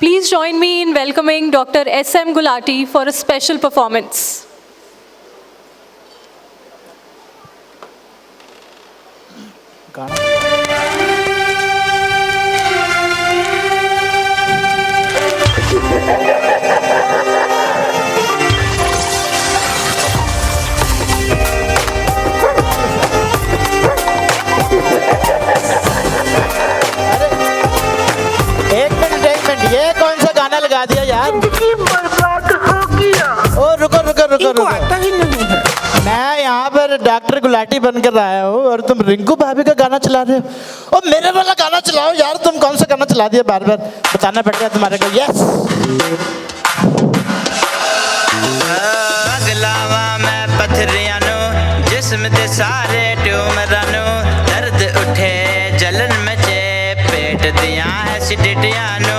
Please join me in welcoming Dr. S.M. Gulati for a special performance. ये कौन सा गाना लगा दिया यार? बर्बाद हो गया। ओ रुको रुको रुको इनको रुको। आता ही नहीं है। मैं यहाँ पर डॉक्टर गुलाटी बनकर आया हूँ और तुम रिंकू भाभी का गाना चला रहे हो। ओ मेरे वाला गाना चलाओ यार, तुम कौन सा गाना चला दिया बार बार, बताना पड़ेगा तुम्हारे को। यस अगलावा मैं पथरियां नु जिस्म दे सारे ट्यूमरां नु दर्द उठे जलन मचे पेट दियां एसिडिटियां नु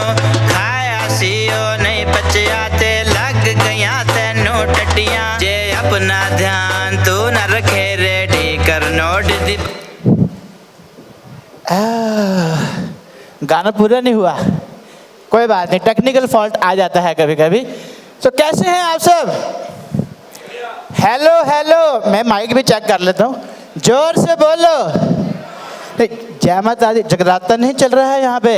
खाया सी ओ नहीं बचिया ते लग गईयां तैनू टट्टियां जे अपना ध्यान तू न रखे रेडी कर नोट दी। गाना पूरा नहीं हुआ, कोई बात नहीं, टेक्निकल फॉल्ट आ जाता है कभी कभी। तो कैसे हैं आप सब? हेलो हेलो, मैं माइक भी चेक कर लेता हूँ, जोर से बोलो। जय माता दी। जगराता नहीं चल रहा है यहाँ पे?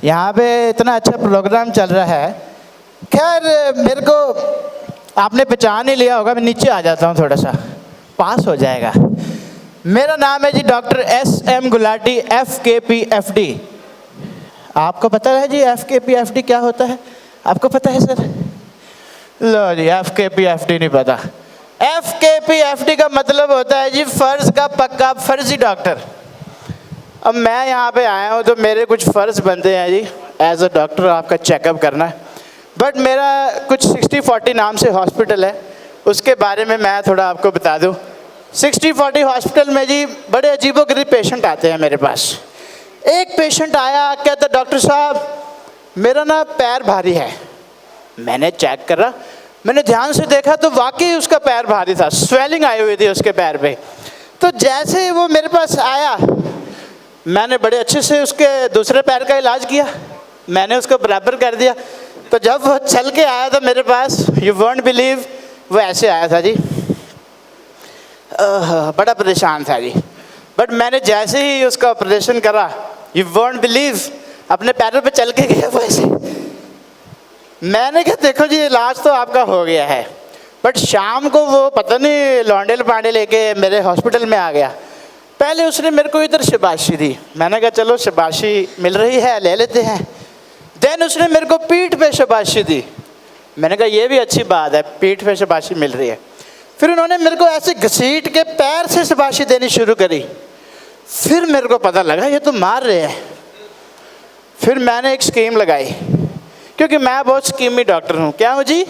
यहाँ पे इतना अच्छा प्रोग्राम चल रहा है। खैर मेरे को आपने पहचान ही लिया होगा, मैं नीचे आ जाता हूँ थोड़ा सा, पास हो जाएगा। मेरा नाम है जी डॉक्टर S.M. गुलाटी, FKPFD। आपको पता है जी FKPFD क्या होता है? आपको पता है सर? लो जी, FKPFD नहीं पता। FKPFD का मतलब होता है जी फर्ज का पक्का फर्जी डॉक्टर। अब मैं यहाँ पे आया हूँ तो मेरे कुछ फ़र्ज़ बनते हैं जी, एज अ डॉक्टर आपका चेकअप करना। बट मेरा कुछ 60-40 नाम से हॉस्पिटल है, उसके बारे में मैं थोड़ा आपको बता दूँ। 60-40 हॉस्पिटल में जी बड़े अजीबोगरीब पेशेंट आते हैं मेरे पास। एक पेशेंट आया, कहता डॉक्टर साहब मेरा ना पैर भारी है। मैंने चेक करा, मैंने ध्यान से देखा तो वाकई उसका पैर भारी था, स्वेलिंग आई हुई थी उसके पैर पे। तो जैसे ही वो मेरे पास आया, मैंने बड़े अच्छे से उसके दूसरे पैर का इलाज किया, मैंने उसको बराबर कर दिया। तो जब वो चल के आया था मेरे पास, यू वोंट बिलीव, वो ऐसे आया था जी, बड़ा परेशान था जी। बट मैंने जैसे ही उसका ऑपरेशन करा, यू वोंट बिलीव, अपने पैरों पे चल के गया वो ऐसे। मैंने कहा देखो जी इलाज तो आपका हो गया है। बट शाम को वो पता नहीं लौंडे लपांडे लेके मेरे हॉस्पिटल में आ गया। पहले उसने मेरे को इधर शाबाशी दी, मैंने कहा चलो शाबाशी मिल रही है ले लेते हैं। देन उसने मेरे को पीठ पे शाबाशी दी, मैंने कहा ये भी अच्छी बात है, पीठ पे शाबाशी मिल रही है। फिर उन्होंने मेरे को ऐसे घसीट के पैर से शाबाशी देनी शुरू करी। फिर मेरे को पता लगा ये तो मार रहे हैं। फिर मैंने एक स्कीम लगाई, क्योंकि मैं बहुत स्कीमी डॉक्टर हूँ। क्या हूँ जी?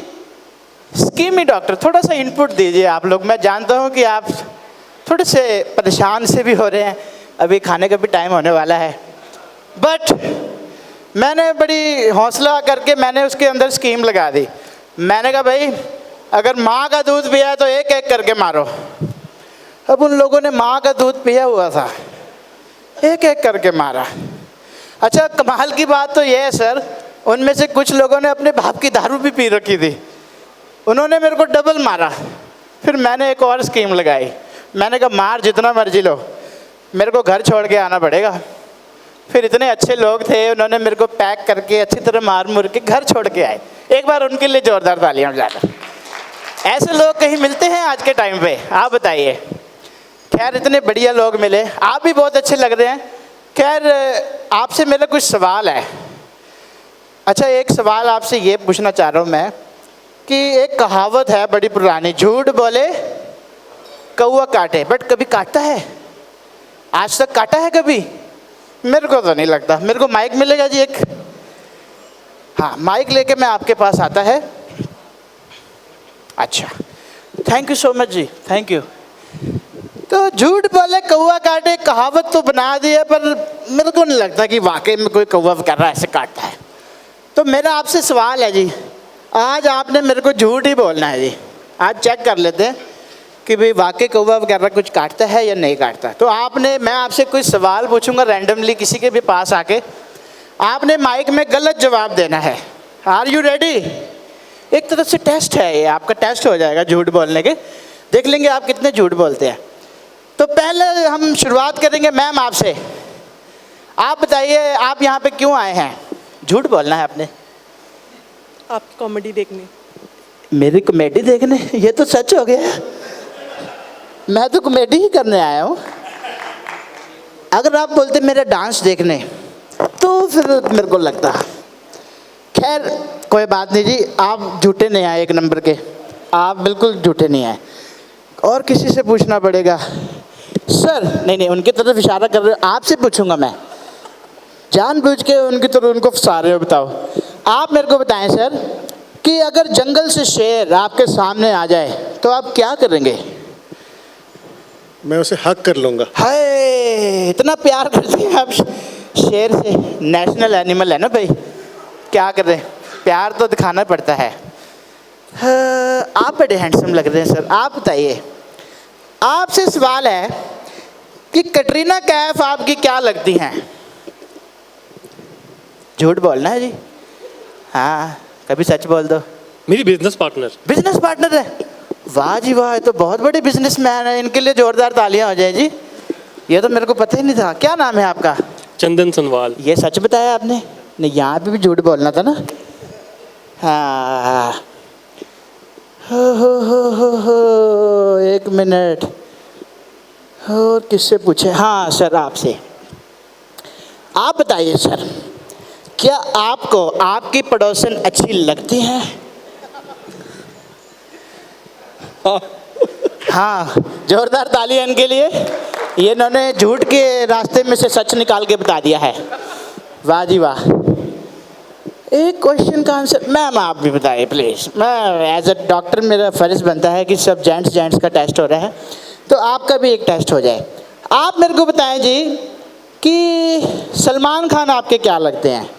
स्कीमी डॉक्टर। थोड़ा सा इनपुट दीजिए आप लोग, मैं जानता हूँ कि आप थोड़े से परेशान से भी हो रहे हैं, अभी खाने का भी टाइम होने वाला है। बट मैंने बड़ी हौसला करके मैंने उसके अंदर स्कीम लगा दी। मैंने कहा भाई अगर माँ का दूध पिया है तो एक एक करके मारो। अब उन लोगों ने माँ का दूध पिया हुआ था, एक एक करके मारा। अच्छा कमाल की बात तो ये है सर, उनमें से कुछ लोगों ने अपने बाप की दारू भी पी रखी थी, उन्होंने मेरे को डबल मारा। फिर मैंने एक और स्कीम लगाई, मैंने कहा मार जितना मर्जी लो, मेरे को घर छोड़ के आना पड़ेगा। फिर इतने अच्छे लोग थे, उन्होंने मेरे को पैक करके अच्छी तरह मार मुर के घर छोड़ के आए। एक बार उनके लिए ज़ोरदार तालियां बजाना। ऐसे लोग कहीं मिलते हैं आज के टाइम पे? आप बताइए। खैर इतने बढ़िया लोग मिले, आप भी बहुत अच्छे लग रहे हैं। खैर आपसे मेरा कुछ सवाल है। अच्छा एक सवाल आपसे ये पूछना चाह रहा हूँ मैं कि एक कहावत है बड़ी पुरानी, झूठ बोले कौवा काटे, बट कभी काटता है? आज तक काटा है कभी? मेरे को तो नहीं लगता। मेरे को माइक मिलेगा जी एक? हाँ माइक लेके मैं आपके पास आता है। अच्छा थैंक यू सो मच जी, थैंक यू। तो झूठ बोले कौवा काटे कहावत तो बना दी है, पर मेरे को नहीं लगता कि वाकई में कोई कौवा कर रहा है ऐसे काटता है। तो मेरा आपसे सवाल है जी, आज आपने मेरे को झूठ ही बोलना है जी। आज चेक कर लेते हैं कि भाई वाकई कौवा वगैरह कुछ काटता है या नहीं काटता। तो मैं आपसे कुछ सवाल पूछूंगा रैंडमली किसी के भी पास आके, आपने माइक में गलत जवाब देना है। Are you ready? एक तरह से टेस्ट है ये, आपका टेस्ट हो जाएगा झूठ बोलने के, देख लेंगे आप कितने झूठ बोलते हैं। तो पहले हम शुरुआत करेंगे मैम आपसे। आप बताइए आप यहाँ पे क्यों आए हैं? झूठ बोलना है आपने। आपकी कॉमेडी देखने। मेरी कॉमेडी देखने? ये तो सच हो गया, मैं तो कॉमेडी ही करने आया हूँ। अगर आप बोलते मेरा डांस देखने तो फिर मेरे को लगता। खैर कोई बात नहीं जी, आप झूठे नहीं आए, एक नंबर के आप बिल्कुल झूठे नहीं आए। और किसी से पूछना पड़ेगा सर। नहीं नहीं, उनकी तरफ इशारा कर रहे हो, आपसे पूछूंगा मैं, जानबूझ के उनकी तरफ उनको फंसा रहे हो। बताओ आप मेरे को बताएं सर कि अगर जंगल से शेर आपके सामने आ जाए तो आप क्या करेंगे? मैं उसे हक कर लूँगा। हाय, इतना प्यार करते हैं आप शेर से। नेशनल एनिमल है ना भाई, क्या कर रहे हैं, प्यार तो दिखाना पड़ता है। आप बड़े हैंडसम लग रहे हैं सर। आप बताइए, आपसे सवाल है कि कटरीना कैफ आपकी क्या लगती हैं? झूठ बोलना है जी। हाँ, कभी सच बोल दो। मेरी बिजनेस पार्टनर। बिजनेस पार्टनर है? वाह जी वाह, ये तो बहुत बड़े बिजनेसमैन है, इनके लिए जोरदार तालियां हो जाए जी। ये तो मेरे को पता ही नहीं था। क्या नाम है आपका? चंदन सनवाल। ये सच बताया आपने? नहीं, यहाँ पे भी झूठ बोलना था ना। हाँ, हो, एक मिनट, और किससे पूछे? हाँ सर आपसे। आप बताइए सर, क्या आपको आपकी पड़ोसन अच्छी लगती हैं? हाँ, जोरदार ताली है इनके लिए। ये इन्होंने झूठ के रास्ते में से सच निकाल के बता दिया है। वाह जी वाह। एक क्वेश्चन का आंसर मैम आप भी बताइए प्लीज़। मैं एज अ डॉक्टर मेरा फ़र्ज़ बनता है कि सब जेंट्स का टेस्ट हो रहा है तो आपका भी एक टेस्ट हो जाए। आप मेरे को बताएं जी कि सलमान खान आपके क्या लगते हैं?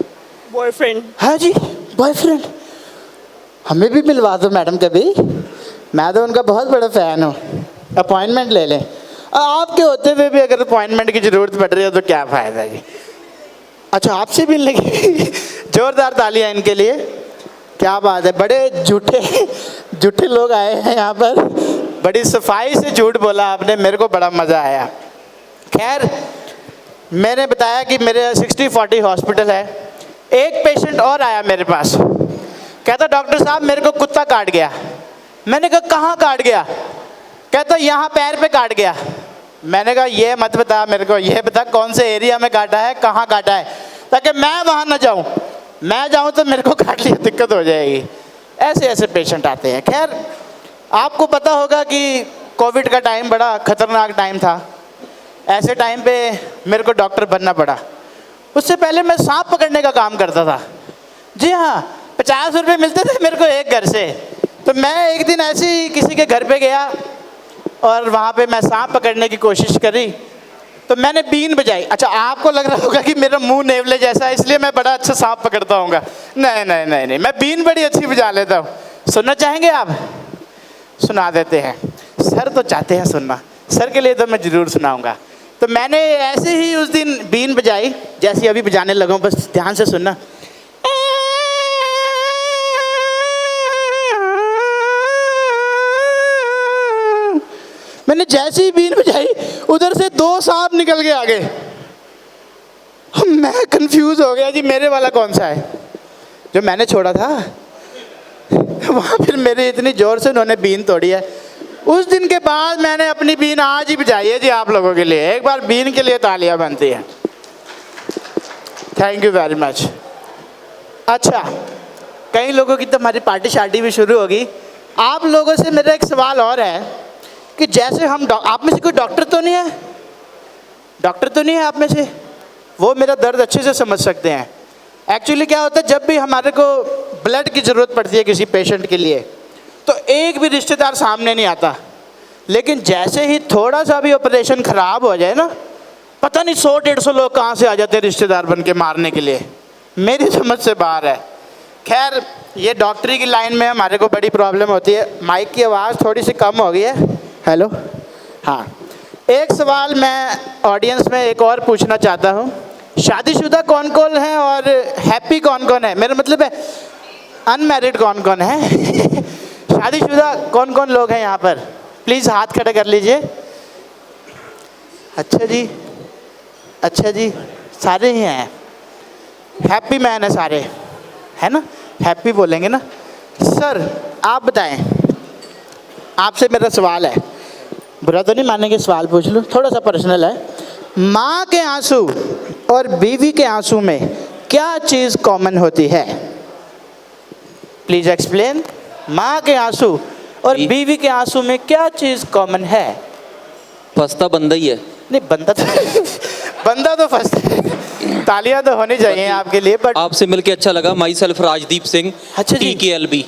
बॉयफ्रेंड। हाँ जी, बॉयफ्रेंड। हमें भी मिलवा दो मैडम कभी, मैं तो उनका बहुत बड़ा फ़ैन हूँ। अपॉइंटमेंट ले लें। आपके होते हुए भी अगर अपॉइंटमेंट की ज़रूरत पड़ रही है तो क्या फ़ायदा जी। अच्छा, आपसे भी लगी। जोरदार तालियां इनके लिए। क्या बात है, बड़े झूठे लोग आए हैं यहाँ पर। बड़ी सफाई से झूठ बोला आपने, मेरे को बड़ा मज़ा आया। खैर, मैंने बताया कि मेरे 60-40 हॉस्पिटल है। एक पेशेंट और आया मेरे पास, कहता डॉक्टर साहब मेरे को कुत्ता काट गया। मैंने कहा कहाँ काट गया? कहता यहाँ पैर पे काट गया। मैंने कहा ये मत बता मेरे को, ये बता कौन से एरिया में काटा है, कहाँ काटा है, ताकि मैं वहाँ ना जाऊँ। मैं जाऊँ तो मेरे को काट लिया, दिक्कत हो जाएगी। ऐसे ऐसे पेशेंट आते हैं। खैर, आपको पता होगा कि कोविड का टाइम बड़ा ख़तरनाक टाइम था। ऐसे टाइम पे मेरे को डॉक्टर बनना पड़ा। उससे पहले मैं सांप पकड़ने का काम करता था। जी हाँ, 50 रुपये मिलते थे मेरे को एक घर से। तो मैं एक दिन ऐसे ही किसी के घर पे गया और वहाँ पे मैं सांप पकड़ने की कोशिश करी तो मैंने बीन बजाई। अच्छा, आपको लग रहा होगा कि मेरा मुंह नेवले जैसा है इसलिए मैं बड़ा अच्छा सांप पकड़ता हूँगा। नहीं नहीं नहीं नहीं, मैं बीन बड़ी अच्छी बजा लेता हूँ। सुनना चाहेंगे आप? सुना देते हैं। सर तो चाहते हैं सुनना, सर के लिए तो मैं ज़रूर सुनाऊँगा। तो मैंने ऐसे ही उस दिन बीन बजाई जैसी अभी बजाने लगा हूँ, बस ध्यान से सुनना। मैंने जैसे ही बीन बजाई उधर से 2 सांप निकल के आ गए। मैं कंफ्यूज हो गया जी, मेरे वाला कौन सा है जो मैंने छोड़ा था। वहाँ फिर मेरे इतनी ज़ोर से उन्होंने बीन तोड़ी है। उस दिन के बाद मैंने अपनी बीन आज ही बजाई है जी आप लोगों के लिए। एक बार बीन के लिए तालियां बनती हैं। Thank you very much. अच्छा, कई लोगों की तो हमारी पार्टी शार्टी भी शुरू होगी। आप लोगों से मेरा एक सवाल और है कि जैसे हम आप में से कोई डॉक्टर तो नहीं है? डॉक्टर तो नहीं है आप में से? वो मेरा दर्द अच्छे से समझ सकते हैं। एक्चुअली क्या होता है, जब भी हमारे को ब्लड की ज़रूरत पड़ती है किसी पेशेंट के लिए तो एक भी रिश्तेदार सामने नहीं आता। लेकिन जैसे ही थोड़ा सा भी ऑपरेशन ख़राब हो जाए ना, पता नहीं 100-150 लोग कहाँ से आ जाते हैं रिश्तेदार बन के मारने के लिए। मेरी समझ से बाहर है। खैर, ये डॉक्टरी की लाइन में हमारे को बड़ी प्रॉब्लम होती है। माइक की आवाज़ थोड़ी सी कम हो गई है। हेलो, हाँ, एक सवाल मैं ऑडियंस में एक और पूछना चाहता हूँ शादीशुदा कौन कौन है और हैप्पी कौन कौन है? मेरा मतलब है अनमैरिड कौन कौन है? शादीशुदा कौन कौन लोग हैं यहाँ पर? प्लीज़ हाथ खड़ा कर लीजिए। अच्छा जी, अच्छा जी, सारे ही हैं। हैप्पी मैन है सारे, है ना? हैप्पी बोलेंगे ना? सर आप बताएं, आपसे मेरा सवाल है, बुरा तो नहीं मानेंगे सवाल पूछ लूँ? थोड़ा सा पर्सनल है। माँ के आंसू और बीवी के आंसू में क्या चीज़ कॉमन होती है? Please explain. माँ के आंसू और बीवी के आंसू में क्या चीज़ कॉमन है? फंसता बंदा ही है। नहीं, बंदा तो फंसता है। तालियां तो होनी चाहिए आपके लिए। बट आपसे मिलके अच्छा लगा। My self Rajdeep Singh. अच्छा जी। TKLB।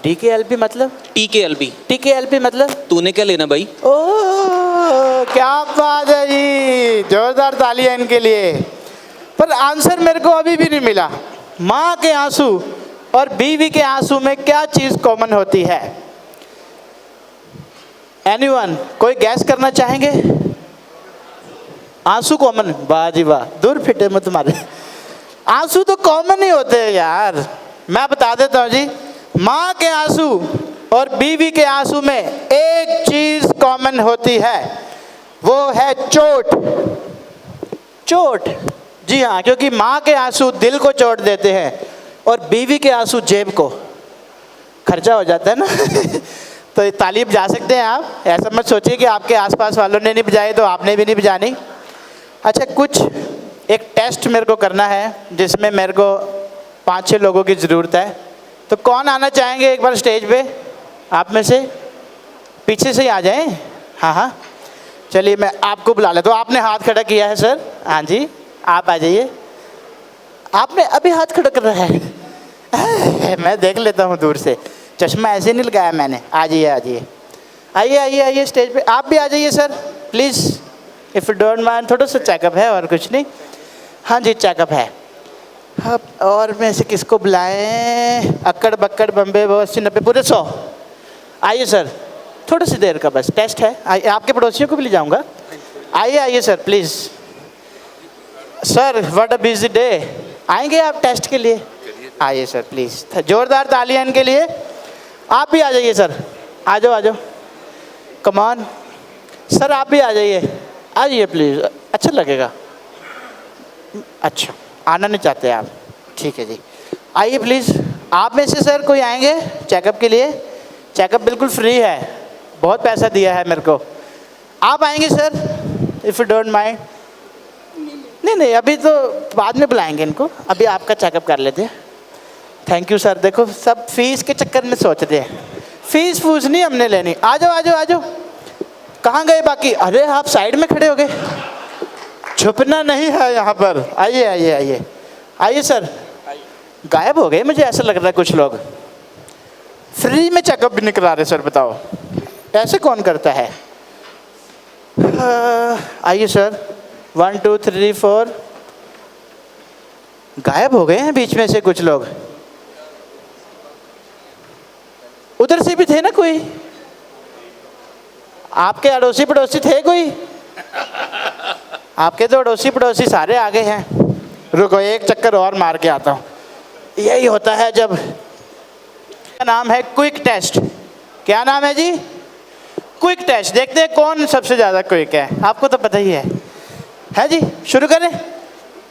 DKLP मतलब? TKLB। TKLP मतलब? तूने क्या लेना भाई? ओह क्या बात है जी, जोरदार तालियां इनके लिए। पर आंसर मेरे को अभी भी नहीं मिला। माँ के आंसू और बीवी के आंसू में क्या चीज़ कॉमन होती है? एनीवन, कोई गैस करना चाहेंगे? आंसू कॉमन? वाह जी वाह, दूर फिटे में तुम्हारे। आंसू तो कॉमन ही होते हैं यार। मैं बता देता हूँ जी, माँ के आंसू और बीवी के आंसू में एक चीज कॉमन होती है, वो है चोट। चोट, जी हाँ, क्योंकि माँ के आंसू दिल को चोट देते हैं और बीवी के आंसू जेब को। खर्चा हो जाता है ना। तो तालीब जा सकते हैं आप। ऐसा मत सोचिए कि आपके आसपास वालों ने नहीं बजाई तो आपने भी नहीं बजानी। अच्छा, कुछ एक टेस्ट मेरे को करना है जिसमें मेरे को 5-6 लोगों की ज़रूरत है। तो कौन आना चाहेंगे एक बार स्टेज पे? आप में से पीछे से ही आ जाएं। हाँ हाँ, चलिए मैं आपको बुला लेता हूँ। आपने हाथ खड़ा किया है सर? हाँ जी, आप आ जाइए। आपने अभी हाथ खड़ा कर रहा है? मैं देख लेता हूँ दूर से, चश्मा ऐसे नहीं लगाया मैंने। आ जाइए, आ जाइए, आइए आइए आइए स्टेज पे। आप भी आ जाइए sir please, if you don't mind. थोड़ा सा चेकअप है और कुछ नहीं। हाँ जी, चेकअप है। हाँ, और में से किसको बुलाएं? अक्कड़ बक्कड़ बम्बे 80-90 पूरे 100। आइए सर, थोड़ी सी देर का बस टेस्ट है। आइए, आपके पड़ोसियों को भी ले जाऊंगा। आइए आइए sir please. Sir what a busy day. आएंगे आप टेस्ट के लिए? आइए सर प्लीज़, जोरदार तालियां इनके लिए। आप भी आ जाइए सर, आ जाओ आ जाओ, कम ऑन सर, आप भी आ जाइए, आ जाइए प्लीज़, अच्छा लगेगा। अच्छा, आना नहीं चाहते आप? ठीक है जी, आइए प्लीज़। आप में से सर कोई आएंगे चेकअप के लिए? चेकअप बिल्कुल फ्री है, बहुत पैसा दिया है मेरे को। आप आएंगे sir if you don't mind? नहीं नहीं, अभी तो बाद में बुलाएंगे इनको, अभी आपका चेकअप कर लेते हैं। Thank you sir. देखो सब फीस के चक्कर में सोचते हैं, फीस फूस नहीं हमने लेनी। आ जाओ आ जाओ आ जाओ। कहाँ गए बाकी? अरे आप साइड में खड़े हो गए, छुपना नहीं है यहाँ पर। आइए आइए आइए आइए सर। गायब हो गए, मुझे ऐसा लग रहा है कुछ लोग। फ्री में चेकअप भी नहीं करा रहे सर, बताओ ऐसे कौन करता है? आइए सर, 1 2 3 4। गायब हो गए हैं बीच में से कुछ लोग। उधर से भी थे ना कोई? आपके अड़ोसी पड़ोसी थे कोई? आपके तो अड़ोसी पड़ोसी सारे आगे हैं। रुको एक चक्कर और मार के आता हूँ। यही होता है जब। क्या नाम है? Quick test. क्या नाम है जी? Quick test. देखते हैं कौन सबसे ज़्यादा क्विक है। आपको तो पता ही है जी। शुरू करें?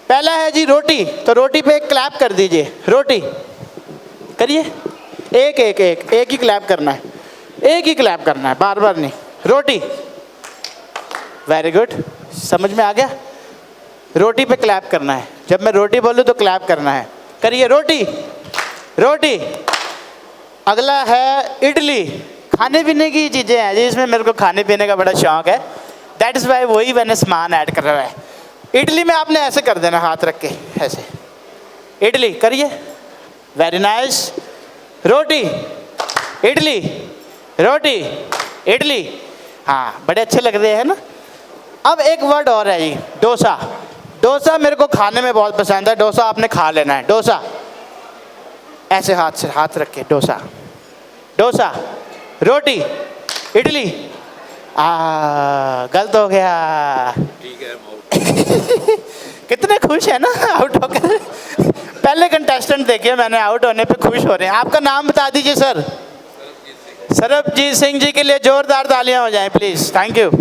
पहला है जी रोटी, तो रोटी पे एक क्लैप कर दीजिए। रोटी करिए, एक एक एक एक ही क्लैप करना है, एक ही क्लैप करना है, बार बार नहीं। रोटी, वेरी गुड, समझ में आ गया? रोटी पे क्लैप करना है, जब मैं रोटी बोलूँ तो क्लैप करना है। करिए रोटी रोटी। अगला है इडली। खाने पीने की चीज़ें हैं जी इसमें, मेरे को खाने पीने का बड़ा शौक है, दैट इज़ वाई वही मैंने सामान ऐड कर रहा है। इडली में आपने ऐसे कर देना, हाथ रख के ऐसे। इडली करिए, वेरी नाइस। रोटी, इडली, रोटी, इडली। हाँ, बड़े अच्छे लग रहे हैं ना। अब एक वर्ड और है जी, डोसा। डोसा मेरे को खाने में बहुत पसंद है। डोसा आपने खा लेना है। डोसा ऐसे हाथ से हाथ रख के, डोसा डोसा। रोटी, इडली। गलत हो गया। कितने खुश है ना आउट होकर। पहले कंटेस्टेंट देखिए मैंने आउट होने पे खुश हो रहे हैं। आपका नाम बता दीजिए सर। सरबजीत सिंह जी के लिए जोरदार तालियां हो जाएं प्लीज। Thank you.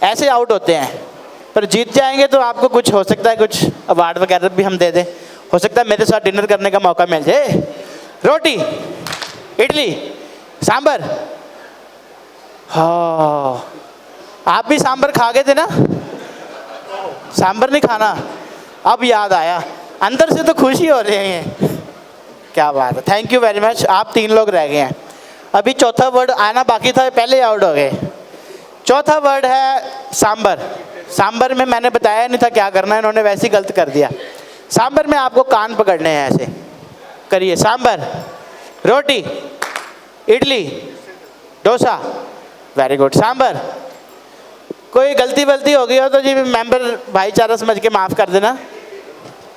ऐसे आउट होते हैं, पर जीत जाएंगे तो आपको कुछ हो सकता है, कुछ अवार्ड वगैरह भी हम दे दें। हो सकता है मेरे साथ डिनर करने का मौका मिल जाए। रोटी, इडली, सांबर। हाँ, आप भी सांबर खा गए थे ना? सांबर नहीं खाना, अब याद आया। अंदर से तो खुशी हो रही है। क्या बात है, थैंक यू वेरी मच। आप 3 लोग रह गए हैं। अभी चौथा वर्ड आना बाकी था, पहले आउट हो गए। चौथा वर्ड है सांबर। सांबर में मैंने बताया नहीं था क्या करना है, इन्होंने वैसे ही गलत कर दिया। सांबर में आपको कान पकड़ने हैं, ऐसे करिए। सांबर, रोटी, इडली, डोसा। Very good. सांबर। कोई गलती वलती हो गई हो तो जी मेंबर भाईचारा समझ के माफ़ कर देना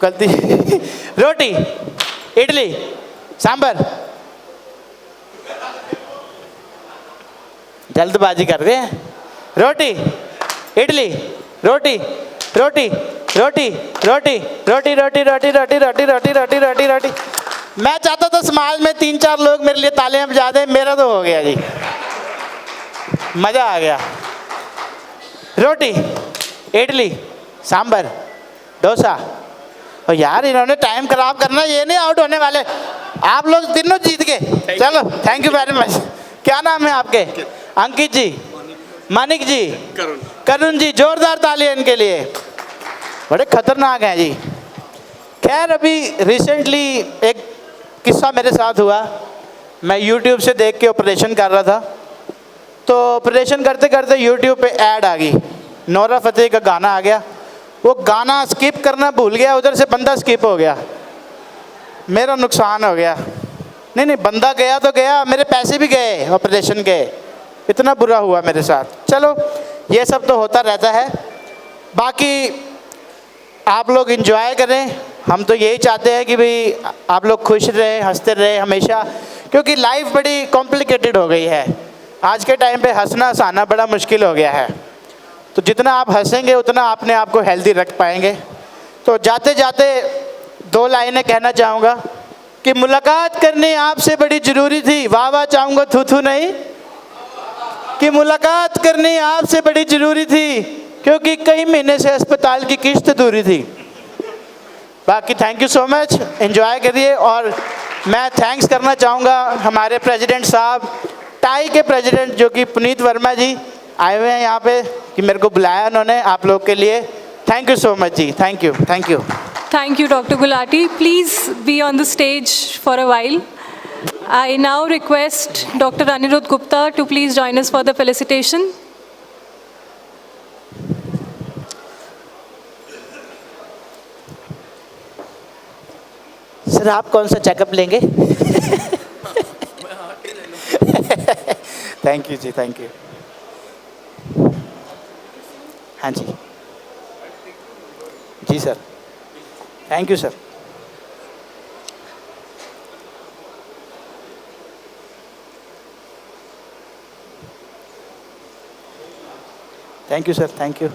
गलती। रोटी, इडली, सांबर। जल्दबाजी कर रहे हैं। रोटी, इडली, रोटी, रोटी, रोटी, रोटी, रोटी, रोटी, रोटी, रोटी, रोटी, रोटी, रोटी, रोटी, रोटी। मैं चाहता था समाज में 3-4 लोग मेरे लिए तालियां बजा दें, मेरा तो हो गया जी, मज़ा आ गया। रोटी, इडली, सांबर, डोसा। और यार इन्होंने टाइम खराब करना, ये नहीं आउट होने वाले। आप लोग तीनों जीत गए। चलो थैंक यू वेरी मच। क्या नाम है आपके? अंकित जी, मानिक जी, करुण जी। जोरदार तालियां इनके लिए, बड़े खतरनाक हैं जी। खैर अभी रिसेंटली एक किस्सा मेरे साथ हुआ। मैं यूट्यूब से देख के ऑपरेशन कर रहा था, तो ऑपरेशन करते करते यूट्यूब पे ऐड आ गई, नोरा फतेही का गाना आ गया। वो गाना स्किप करना भूल गया, उधर से बंदा स्किप हो गया, मेरा नुकसान हो गया। नहीं बंदा गया तो गया, मेरे पैसे भी गए ऑपरेशन के। इतना बुरा हुआ मेरे साथ। चलो ये सब तो होता रहता है, बाकी आप लोग एंजॉय करें। हम तो यही चाहते हैं कि भाई आप लोग खुश रहें, हंसते रहें हमेशा, क्योंकि लाइफ बड़ी कॉम्प्लिकेटेड हो गई है। आज के टाइम पे हंसना हंसाना बड़ा मुश्किल हो गया है, तो जितना आप हंसेंगे उतना अपने आप को हेल्दी रख पाएंगे। तो जाते जाते 2 लाइनें कहना चाहूँगा कि मुलाकात करनी आपसे बड़ी ज़रूरी थी। वाह वाह चाहूँगा, थू थू नहीं। कि मुलाकात करनी आपसे बड़ी ज़रूरी थी, क्योंकि कई महीने से अस्पताल की किश्त दूरी थी। बाकी thank you so much, enjoy करिए। और मैं थैंक्स करना चाहूँगा हमारे प्रेसिडेंट साहब, टाई के प्रेसिडेंट जो कि पुनीत वर्मा जी आए हुए हैं यहाँ पे, कि मेरे को बुलाया उन्होंने आप लोग के लिए। थैंक यू सो मच जी, thank you, thank you. Thank you, Dr. Gulati. Please be on the stage for a while. I now request Dr. Anirudh Gupta to please join us for the felicitation. Sir आप कौन सा checkup लेंगे? Thank you जी, thank you. हाँ जी जी sir, thank you sir. Thank you sir, thank you.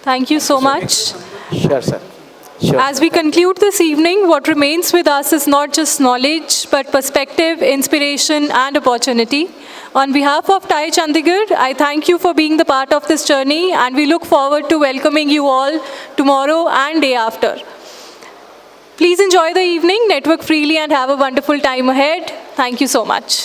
Thank you so much. Sure sir, sure. As we conclude this evening, what remains with us is not just knowledge, but perspective, inspiration, and opportunity. On behalf of TIE Chandigarh, I thank you for being the part of this journey, and we look forward to welcoming you all tomorrow and day after. Please enjoy the evening, network freely, and have a wonderful time ahead. Thank you so much.